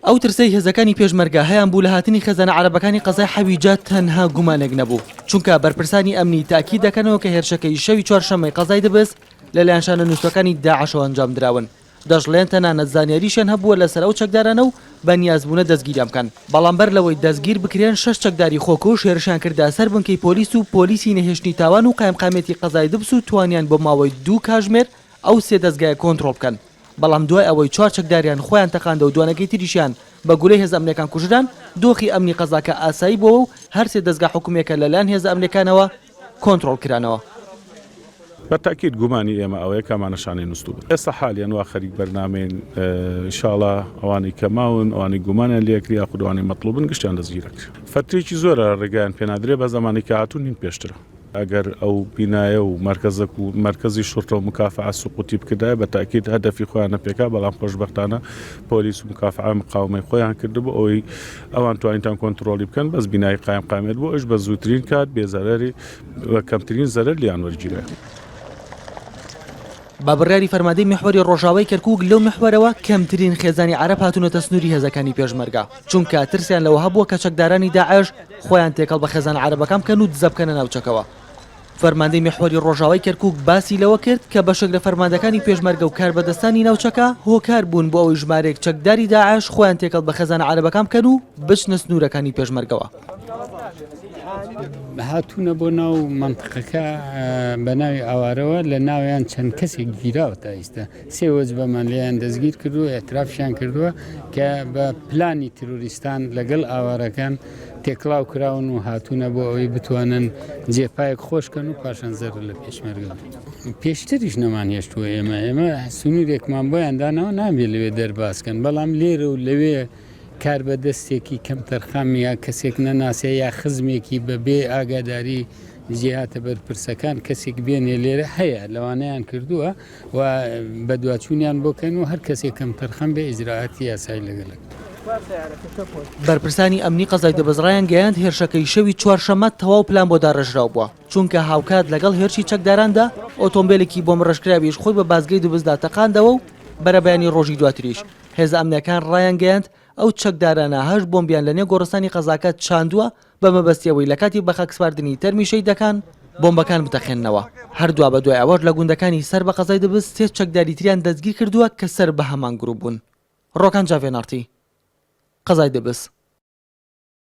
ئەو ترسەی هێزەکانی پێشمەرگە هەیان بوو لە هاتنی خێزانە عەرەبەکانی قەزای حەویجە تەنها گومانێک نەبوو، چونکە بەرپرسانی ئەمنی تاکید دەکەنەوە کە هێرشەکەی شەوی چوارشەممەی قەزای دەبست لەلایەن شانە نووسەکانی داعشەوە ئەنجام دراون. دەژڵێن تەنانەت زانیاریشیان هەبووە لەسەر ئەو چەکدارانە و بەنیازبوونە دەستگیریان بکەن، بەڵام بەر لەوەی دەستگیر بکرێن 6 چەکداری خۆکوش هێرشیان کردا سەر بنکەی پۆلیس و پۆلیسی نەهێشتنی تاوان و قایمقامێتی قەزای دەبس و توانیان بۆ ماوەی 2 کاتژمێر ئەو سێ دەستگایە کۆنتڕۆڵ بکەن. بەڵام دوای ئەوەی 4 چەکداریان خۆیان تەقاندە و دوانەکەی تریشیان بە گولەی هێز ئەمنیەکان کوژران، دۆخی ئەمنی قەزاکە ئاسایی بووە و هەر سێ دەستگا حکوومیەکە لەلایەن هێز ئەمنیەکانەوە کۆنتڕۆڵ کرانەوە. بالتأكيد گومانی ئێمە ئەوەیە کامانەشانەی نووسوو ئێستا حالیان وا خەریک بەرنامەین ئینشاڵڵا ئەوانەی کەماون ئەوانەی گومانیان لێکری یاخود ئەوانەی مەطلوبن گشتیان دەستگیرەکرد. فترێکی زۆرە ڕێگایان پێنادرێ بە زمانی کە هاتوون هین پێشترە. ئەگەر ئەو بینایە و مرکزی شورتە و مکافعە سقوطی بکردایە بە تاکید هەدەفی خۆیانە پێکا، بەڵام خۆشبەختانە پۆلیس و مکافعە مقاومەی خۆیان کردبوو ئەوەی ئەوان توانیتان کۆنتڕۆلی بکەن بەس بینایی قایم قامێت بۆ ئەوش بە زووترین کات بێزەرەری وە کەمترین زەرەر لیان وەرگیرێ. بابڕیاری فەرماندەی میحوەری ڕۆژاوای کەرکووک لەو میحوەرەوە کەمترین خێزانی عەرەب هاتوونەتە سنووری هێزەکانی پێشمەرگە، چونکە ترسیان لەوە هەبووە کە چەکدارانی داعش خۆیان تێکەڵ بە خێزان عەرەبەکان بکەن و دزە بکەنە ناوچەکەوە. فەرماندەی میحوەری ڕۆژاوای کەرکووک باسی لەوە کرد کە بەشێک لە فەرماندەکانی پێشمەرگە و کاربەدەستانی ناوچەکە هۆکار بوون بۆ ئەوەی ژمارەیەک چەکداری داعش خۆیان تێکەڵ بە خێزان عەرەبەکان بکەن و بچنە سنوورەکانی پێشمەرگەوە. هاتوونە بۆ ناو منطقەکە بە ناوی ئاوارەوە لە ناویان چەند کەسێک گیراوە تا ئێستا سێ وەجبەمان لێیان دەستگیر کردووە، ئێترافشیان کردووە کە بە پلانی تروریستان لەگەڵ ئاوارەکان تێکڵاو کراون و هاتوونە بۆ ئەوەی بتوانن جێپایەک خۆشکەن و پاشان زەر لە پێشمەرگە. پێشتریش نەمان هێشتووە ئێمە سنوورێکمان بۆیان داناوە نابێت لەوێ دەرباسکەن، بەڵام لێرە و لەوێ کار بە دەستێکی کەم تەرخەمی یا کەسێک نەناسێ یا خزمێکی بەبێ ئاگاداری جێهاتە بەرپرسەکان کەسێک بێنێ لێرە هەیە لەوانەیان کردووە و بە دوچوونیان بۆکەن و هەر کەسێک کەم تەرخەم بێ ئیجراعاتی یاسایی لەگەڵک. بەرپرسانی ئەمنی قەزای دەبەزڕایان گەیاند هێرشەکەی شەوی چوارشەممە تەواو پلان بۆ داڕێژراو بووە، چونکە هاوکات لەگەڵ هێرشی چەکداراندا ئۆتۆمبیلێکی بۆ ڕێژکراویش خۆی بە بازگەی دووبستدا تەقاندەوە و بەرەبەیانی ڕۆژی دواتریش هێز ئەمنیەکان ڕایان گەیاند ئەو چەکدارانە هەش بۆمبیان لە نێو گۆڕستانی قەزاکە چاندووە بە مەبەستیەوەی لە کاتی بەخەکسپاردنی تەرمی شەیدەکان بۆمبەکان بتەخێننەوە. هەردووە بە دوای ئەوەش لە گوندەکانی سەر بە قەزای دەبست سێ چەکداری تریان دەستگیر کردووە کە سەر بە هەمان گروپ بوون. ڕۆکان جاڤێنارتی قەزای دەبست.